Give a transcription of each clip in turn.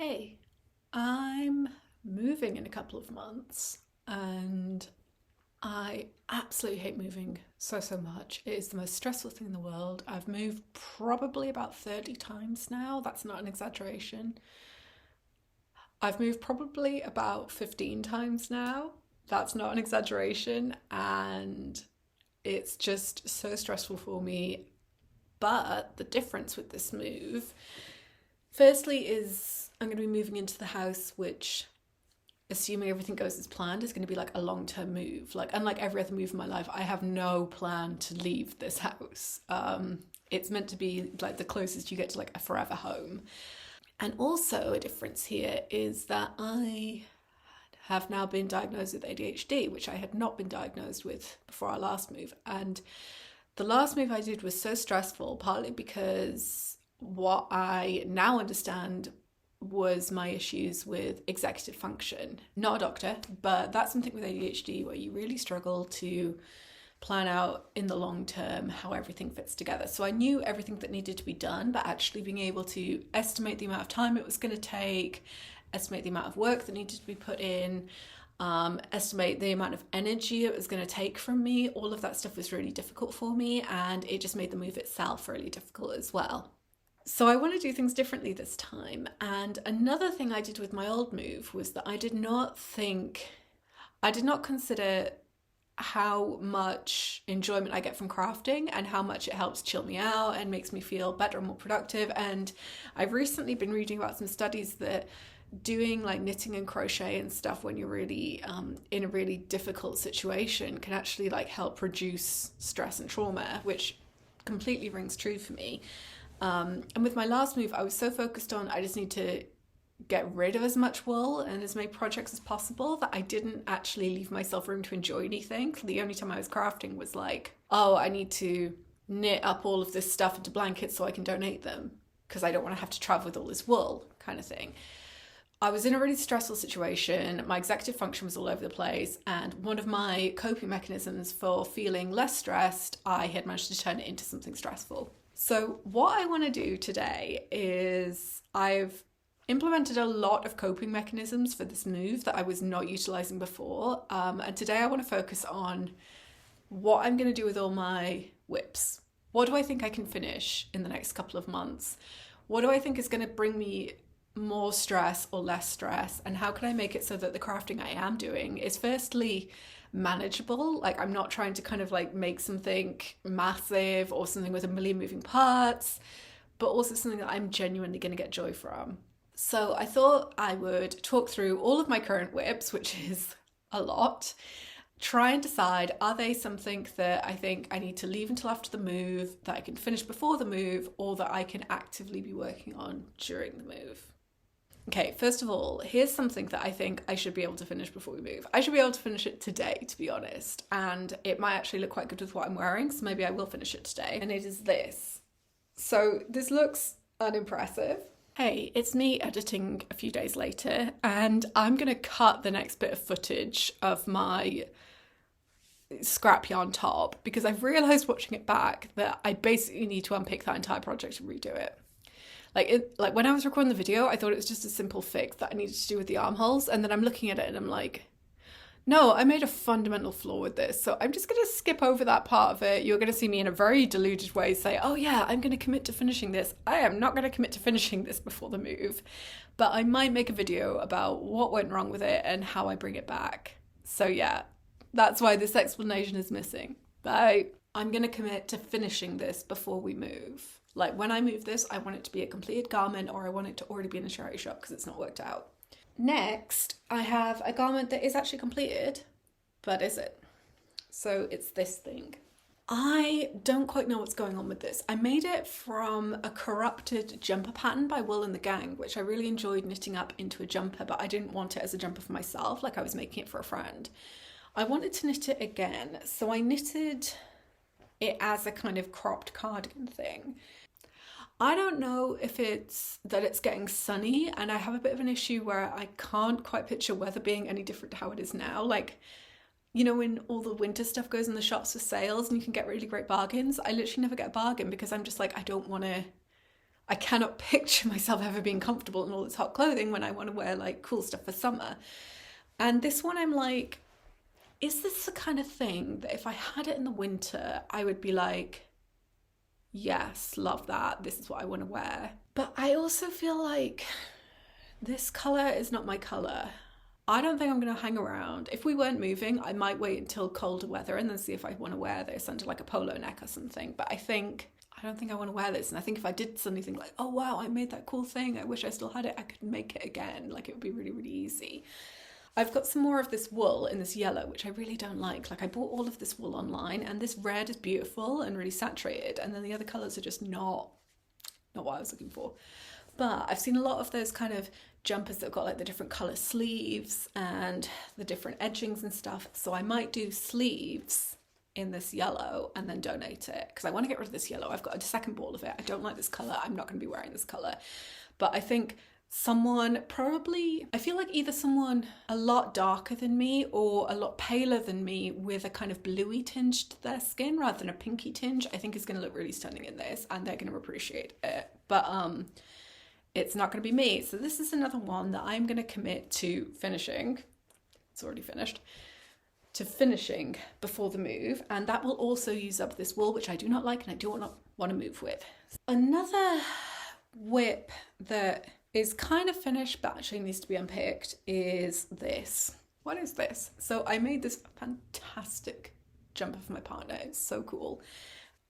Hey, I'm moving in a couple of months and I absolutely hate moving so much. It is the most stressful thing in the world. I've moved probably about 30 times now. That's not an exaggeration. I've moved probably about 15 times now. That's not an exaggeration. And it's just so stressful for me. But the difference with this move, firstly, is I'm going to be moving into the house, which, assuming everything goes as planned, is going to be like a long-term move. Like, unlike every other move in my life, I have no plan to leave this house. It's meant to be like the closest you get to like a forever home. And also a difference here is that I have now been diagnosed with ADHD, which I had not been diagnosed with before our last move. And the last move I did was so stressful, partly because what I now understand was my issues with executive function. Not a doctor, but that's something with ADHD where you really struggle to plan out in the long term how everything fits together. So I knew everything that needed to be done, but actually being able to estimate the amount of time it was going to take, estimate the amount of work that needed to be put in, estimate the amount of energy it was going to take from me, all of that stuff was really difficult for me, and it just made the move itself really difficult as well. So I want to do things differently this time. And another thing I did with my old move was that I did not consider how much enjoyment I get from crafting and how much it helps chill me out and makes me feel better and more productive. And I've recently been reading about some studies that doing like knitting and crochet and stuff when you're really in a really difficult situation can actually like help reduce stress and trauma, which completely rings true for me. And with my last move, I was so focused on I just need to get rid of as much wool and as many projects as possible that I didn't actually leave myself room to enjoy anything. The only time I was crafting was like, oh, I need to knit up all of this stuff into blankets so I can donate them because I don't want to have to travel with all this wool kind of thing. I was in a really stressful situation. My executive function was all over the place. And one of my coping mechanisms for feeling less stressed, I had managed to turn it into something stressful. So what I want to do today is I've implemented a lot of coping mechanisms for this move that I was not utilizing before. And today I want to focus on what I'm going to do with all my WIPs. What do I think I can finish in the next couple of months? What do I think is going to bring me more stress or less stress? And how can I make it so that the crafting I am doing is firstly manageable? Like I'm not trying to kind of like make something massive or something with a million moving parts, but also something that I'm genuinely going to get joy from. So I thought I would talk through all of my current WIPs, which is a lot, try and decide, are they something that I think I need to leave until after the move, that I can finish before the move, or that I can actively be working on during the move? Okay, first of all, here's something that I think I should be able to finish before we move. I should be able to finish it today, to be honest, and it might actually look quite good with what I'm wearing, so maybe I will finish it today, and it is this. So this looks unimpressive. Hey, it's me editing a few days later, and I'm going to cut the next bit of footage of my scrap yarn top because I've realised watching it back that I basically need to unpick that entire project and redo it. Like when I was recording the video, I thought it was just a simple fix that I needed to do with the armholes, and then I'm looking at it and I'm like, no, I made a fundamental flaw with this, so I'm just going to skip over that part of it. You're going to see me in a very deluded way say, oh yeah, I'm going to commit to finishing this. I am not going to commit to finishing this before the move, but I might make a video about what went wrong with it and how I bring it back. So yeah, that's why this explanation is missing. But I'm going to commit to finishing this before we move. Like when I move this, I want it to be a completed garment, or I want it to already be in a charity shop because it's not worked out. Next, I have a garment that is actually completed, but is it? So it's this thing. I don't quite know what's going on with this. I made it from a corrupted jumper pattern by Wool and the Gang, which I really enjoyed knitting up into a jumper, but I didn't want it as a jumper for myself, like I was making it for a friend. I wanted to knit it again, so I knitted it as a kind of cropped cardigan thing. I don't know if it's that it's getting sunny, and I have a bit of an issue where I can't quite picture weather being any different to how it is now. Like, you know, when all the winter stuff goes in the shops for sales and you can get really great bargains, I literally never get a bargain because I'm just like, I don't want I cannot picture myself ever being comfortable in all this hot clothing when I want to wear like cool stuff for summer. And this one I'm like, is this the kind of thing that if I had it in the winter, I would be like, yes, love that. This is what I want to wear. But I also feel like this colour is not my colour. I don't think I'm going to hang around. If we weren't moving, I might wait until colder weather and then see if I want to wear this under like a polo neck or something. But I don't think I want to wear this. And I think if I did suddenly think like, oh wow, I made that cool thing, I wish I still had it, I could make it again. Like it would be really, really easy. I've got some more of this wool in this yellow, which I really don't like. Like I bought all of this wool online and this red is beautiful and really saturated. And then the other colours are just not what I was looking for. But I've seen a lot of those kind of jumpers that have got like the different colour sleeves and the different edgings and stuff. So I might do sleeves in this yellow and then donate it because I want to get rid of this yellow. I've got a second ball of it. I don't like this colour. I'm not going to be wearing this colour. But I think someone probably, I feel like either someone a lot darker than me or a lot paler than me with a kind of bluey tinge to their skin rather than a pinky tinge, I think is going to look really stunning in this and they're going to appreciate it. But it's not going to be me. So this is another one that I'm going to commit to finishing. It's already finished. To finishing before the move. And that will also use up this wool, which I do not like and I do not want to move with. Another WIP that is kind of finished but actually needs to be unpicked is this. What is this? So I made this fantastic jumper for my partner. It's so cool.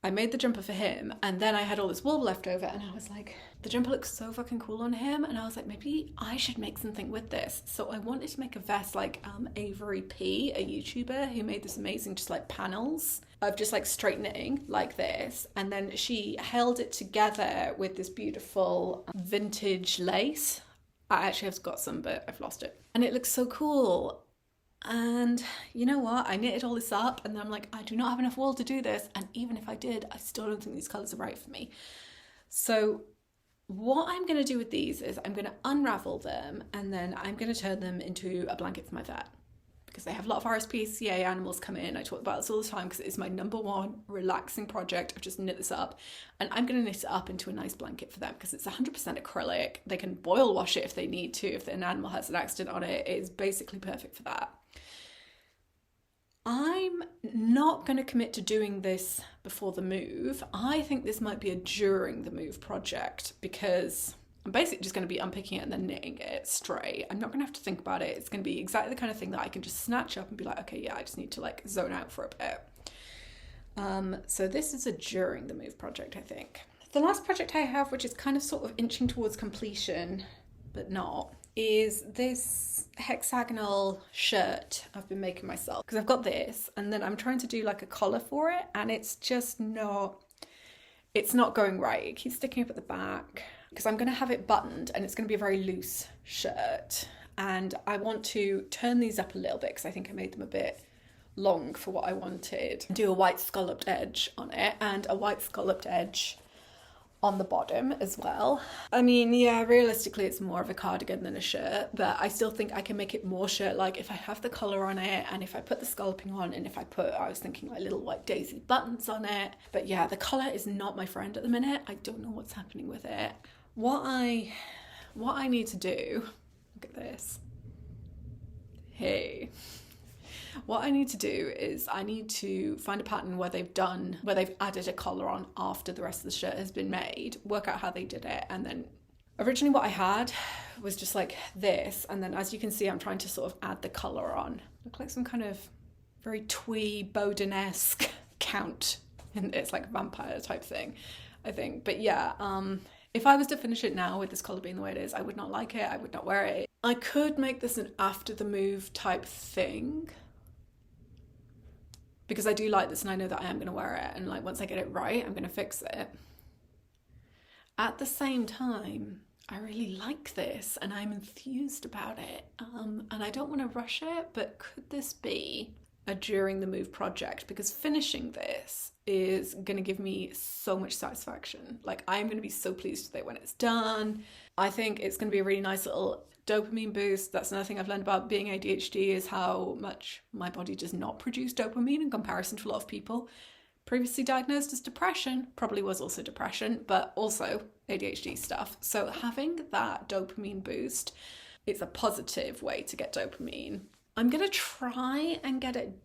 I made the jumper for him and then I had all this wool left over and I was like, the jumper looks so fucking cool on him, and I was like, maybe I should make something with this. So I wanted to make a vest like Avery P, a YouTuber who made this amazing just like panels of just like straight knitting like this, and then she held it together with this beautiful vintage lace. I actually have got some but I've lost it, and it looks so cool. And you know what, I knitted all this up and then I'm like, I do not have enough wool to do this, and even if I did, I still don't think these colours are right for me. So what I'm going to do with these is I'm going to unravel them and then I'm going to turn them into a blanket for my vet because they have a lot of RSPCA animals come in. I talk about this all the time because it's my number one relaxing project. I've just knit this up and I'm going to knit it up into a nice blanket for them because it's 100% acrylic. They can boil wash it if they need to, if an animal has an accident on it. It's basically perfect for that. I'm not going to commit to doing this before the move. I think this might be a during the move project because I'm basically just going to be unpicking it and then knitting it straight. I'm not going to have to think about it. It's going to be exactly the kind of thing that I can just snatch up and be like, okay, yeah, I just need to like zone out for a bit. So this is a during the move project, I think. The last project I have, which is kind of sort of inching towards completion, but not, is this hexagonal shirt I've been making myself. Because I've got this and then I'm trying to do like a collar for it and it's just not, it's not going right. It keeps sticking up at the back because I'm going to have it buttoned and it's going to be a very loose shirt. And I want to turn these up a little bit because I think I made them a bit long for what I wanted. Do a white scalloped edge on it and a white scalloped edge on the bottom as well. I mean, yeah, realistically it's more of a cardigan than a shirt, but I still think I can make it more shirt-like if I have the collar on it and if I put the scalloping on and if I was thinking like little white daisy buttons on it. But yeah, the collar is not my friend at the minute. I don't know what's happening with it. What I need to do, look at this. Hey. What I need to do is I need to find a pattern where they've added a collar on after the rest of the shirt has been made, work out how they did it, and then originally what I had was just like this, and then as you can see I'm trying to sort of add the collar on. Look like some kind of very twee Bowden-esque count in this, like vampire type thing, I think. But yeah, if I was to finish it now with this collar being the way it is, I would not like it, I would not wear it. I could make this an after the move type thing, because I do like this and I know that I am going to wear it, and like once I get it right I'm going to fix it. At the same time, I really like this and I'm enthused about it, and I don't want to rush it, but could this be a during the move project? Because finishing this is going to give me so much satisfaction. Like I'm going to be so pleased with it when it's done. I think it's going to be a really nice little dopamine boost. That's another thing I've learned about being ADHD, is how much my body does not produce dopamine in comparison to a lot of people. previously diagnosed as depression, probably was also depression, but also ADHD stuff. So having that dopamine boost, it's a positive way to get dopamine. I'm going to try and get it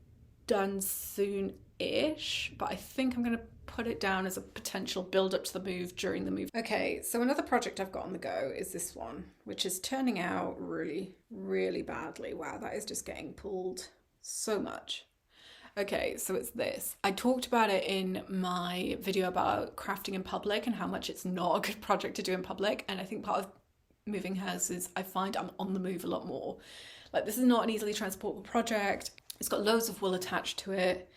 done soon-ish, but I think I'm going to put it down as a potential build up to the move during the move. Okay, so another project I've got on the go is this one, which is turning out really, really badly. Wow, that is just getting pulled so much. Okay, so it's this. I talked about it in my video about crafting in public and how much it's not a good project to do in public. And I think part of moving house is I find I'm on the move a lot more. Like, this is not an easily transportable project. It's got loads of wool attached to it.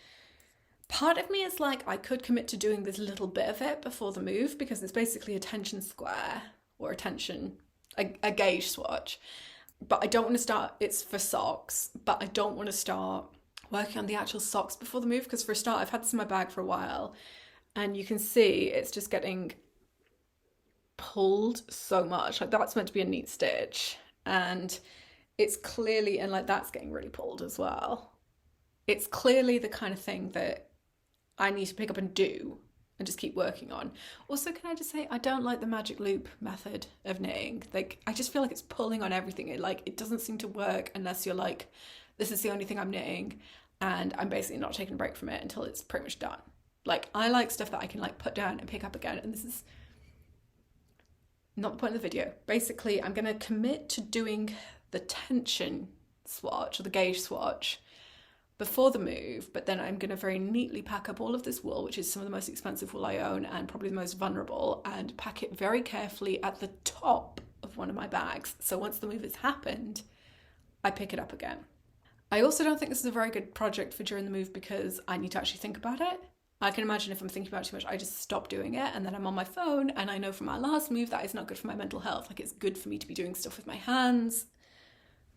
Part of me is like, I could commit to doing this little bit of it before the move because it's basically a tension square or a gauge swatch. But I don't want to start, it's for socks, but I don't want to start working on the actual socks before the move because for a start, I've had this in my bag for a while and you can see it's just getting pulled so much. Like, that's meant to be a neat stitch and it's clearly, and like that's getting really pulled as well. It's clearly the kind of thing that I need to pick up and do and just keep working on. Also, can I just say, I don't like the magic loop method of knitting. Like, I just feel like it's pulling on everything. It doesn't seem to work unless you're like, this is the only thing I'm knitting and I'm basically not taking a break from it until it's pretty much done. Like, I like stuff that I can like put down and pick up again, and this is not the point of the video. Basically, I'm going to commit to doing the tension swatch or the gauge swatch before the move, but then I'm going to very neatly pack up all of this wool, which is some of the most expensive wool I own and probably the most vulnerable, and pack it very carefully at the top of one of my bags. So once the move has happened, I pick it up again. I also don't think this is a very good project for during the move because I need to actually think about it. I can imagine if I'm thinking about it too much, I just stop doing it and then I'm on my phone, and I know from my last move that is not good for my mental health. Like, it's good for me to be doing stuff with my hands.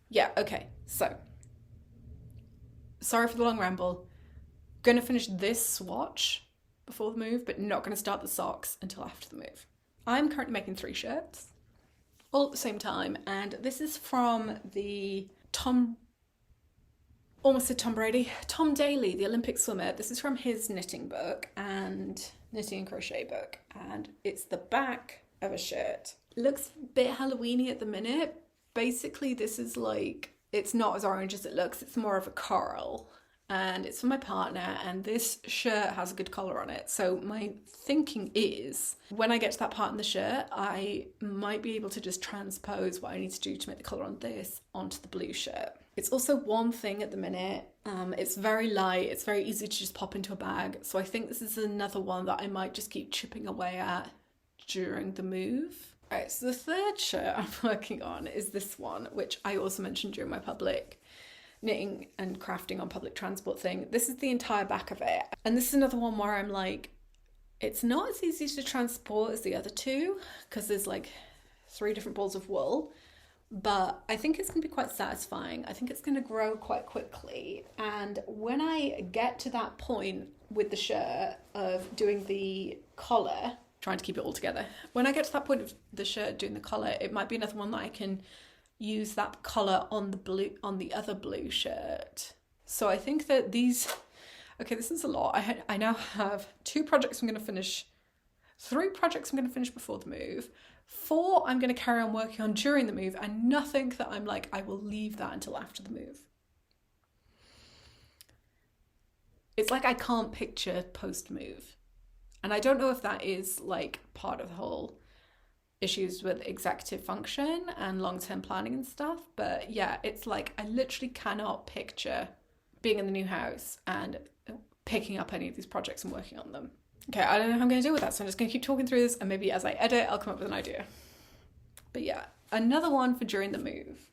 Yeah, okay, so sorry for the long ramble. Gonna finish this swatch before the move, but not gonna start the socks until after the move. I'm currently making 3 shirts all at the same time, and this is from the Tom Daley, the Olympic swimmer. This is from his knitting book and knitting and crochet book, and it's the back of a shirt. It looks a bit Halloween-y at the minute. Basically, this is like, it's not as orange as it looks, it's more of a coral, and it's for my partner, and this shirt has a good collar on it. So my thinking is, when I get to that part in the shirt, I might be able to just transpose what I need to do to make the collar on this onto the blue shirt. It's also one thing at the minute. It's very light, it's very easy to just pop into a bag. So I think this is another one that I might just keep chipping away at during the move. Right, so the third shirt I'm working on is this one, which I also mentioned during my public knitting and crafting on public transport thing. This is the entire back of it. And this is another one where I'm like, it's not as easy to transport as the other two because there's like 3 different balls of wool, but I think it's going to be quite satisfying. I think it's going to grow quite quickly. And when I get to that point with the shirt of doing the collar, trying to keep it all together. When I get to that point of the shirt doing the collar, it might be another one that I can use that collar on the other blue shirt. So I think that these, okay, this is a lot. I now have 2 projects I'm going to finish, 3 projects I'm going to finish before the move, 4 I'm going to carry on working on during the move, and nothing that I'm like, I will leave that until after the move. It's like I can't picture post-move. And I don't know if that is like part of the whole issues with executive function and long-term planning and stuff. But yeah, it's like I literally cannot picture being in the new house and picking up any of these projects and working on them. Okay, I don't know how I'm going to deal with that. So I'm just going to keep talking through this, and maybe as I edit, I'll come up with an idea. But yeah, another one for during the move.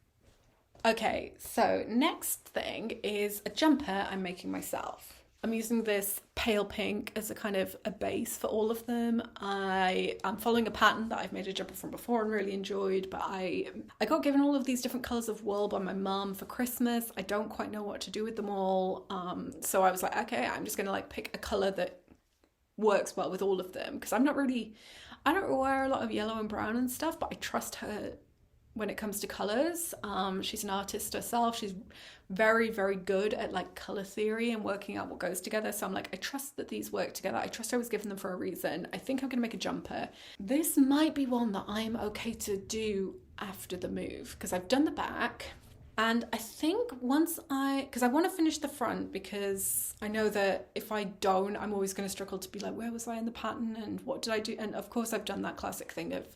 Okay, so next thing is a jumper I'm making myself. I'm using this pale pink as a kind of a base for all of them. I'm following a pattern that I've made a jumper from before and really enjoyed, but I got given all of these different colours of wool by my mum for Christmas. I don't quite know what to do with them all. So I was like, okay, I'm just gonna like pick a colour that works well with all of them, because I don't wear a lot of yellow and brown and stuff, but I trust her when it comes to colors. She's an artist herself. She's very, very good at like color theory and working out what goes together. So I'm like, I trust that these work together. I trust I was given them for a reason. I think I'm gonna make a jumper. This might be one that I'm okay to do after the move, because I've done the back. And I think because I want to finish the front, because I know that if I don't, I'm always going to struggle to be like, where was I in the pattern and what did I do? And of course I've done that classic thing of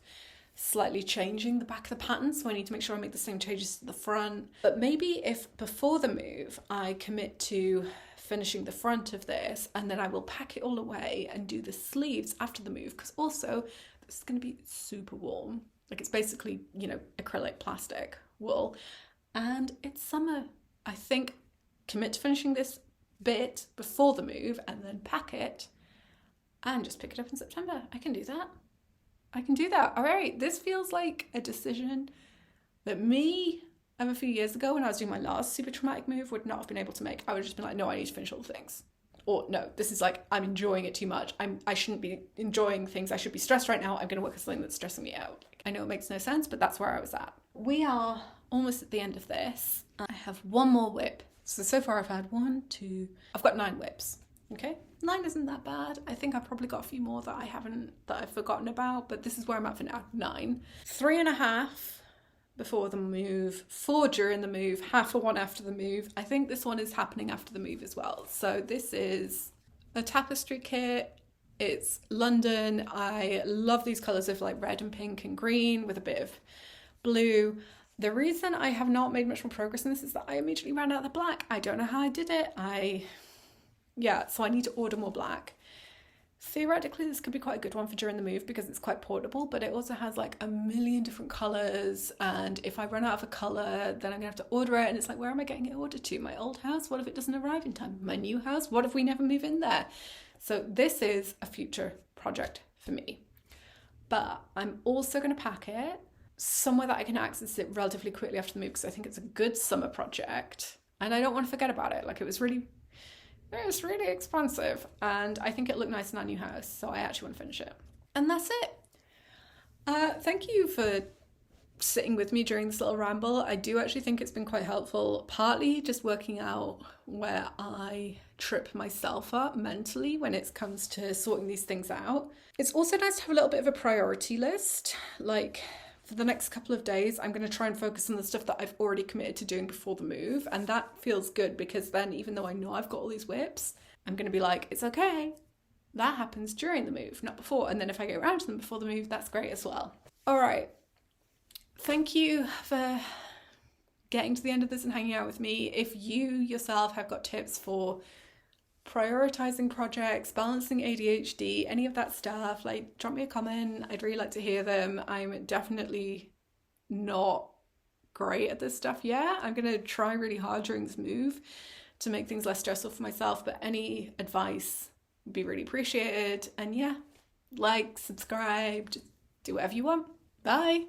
slightly changing the back of the pattern, so I need to make sure I make the same changes to the front. But maybe if before the move I commit to finishing the front of this, and then I will pack it all away and do the sleeves after the move, because also this is going to be super warm. Like, it's basically, you know, acrylic plastic wool. And it's summer. I think commit to finishing this bit before the move and then pack it and just pick it up in September. I can do that. I can do that. All right. This feels like a decision that me of a few years ago when I was doing my last super traumatic move would not have been able to make. I would have just been like, no, I need to finish all the things. Or no, this is like, I'm enjoying it too much. I shouldn't be enjoying things. I should be stressed right now. I'm going to work on something that's stressing me out. I know it makes no sense, but that's where I was at. We are almost at the end of this. I have one more WIP. So far I've had I've got 9 WIPs. Okay, 9 isn't that bad. I think I've probably got a few more that I've forgotten about, but this is where I'm at for now. 9. 3.5 before the move, 4 during the move, half of one after the move. I think this one is happening after the move as well. So this is a tapestry kit. It's London. I love these colours of like red and pink and green with a bit of blue. The reason I have not made much more progress in this is that I immediately ran out of the black. I don't know how I did it. So I need to order more black. Theoretically, this could be quite a good one for during the move because it's quite portable, but it also has like a million different colours. And if I run out of a colour, then I'm gonna have to order it. And it's like, where am I getting it ordered to? My old house? What if it doesn't arrive in time? My new house? What if we never move in there? So this is a future project for me. But I'm also gonna pack it somewhere that I can access it relatively quickly after the move, because I think it's a good summer project and I don't want to forget about it. Like, it was really expensive and I think it looked nice in our new house, so I actually want to finish it. And that's it. Thank you for sitting with me during this little ramble. I do actually think it's been quite helpful, partly just working out where I trip myself up mentally when it comes to sorting these things out. It's also nice to have a little bit of a priority list. Like, for the next couple of days, I'm going to try and focus on the stuff that I've already committed to doing before the move. And that feels good because then, even though I know I've got all these WIPs, I'm going to be like, it's okay. That happens during the move, not before. And then if I get around to them before the move, that's great as well. All right. Thank you for getting to the end of this and hanging out with me. If you yourself have got tips for prioritizing projects, balancing ADHD, any of that stuff, like, drop me a comment. I'd really like to hear them. I'm definitely not great at this stuff yet. I'm gonna try really hard during this move to make things less stressful for myself, but any advice would be really appreciated. And yeah, like, subscribe, just do whatever you want. Bye.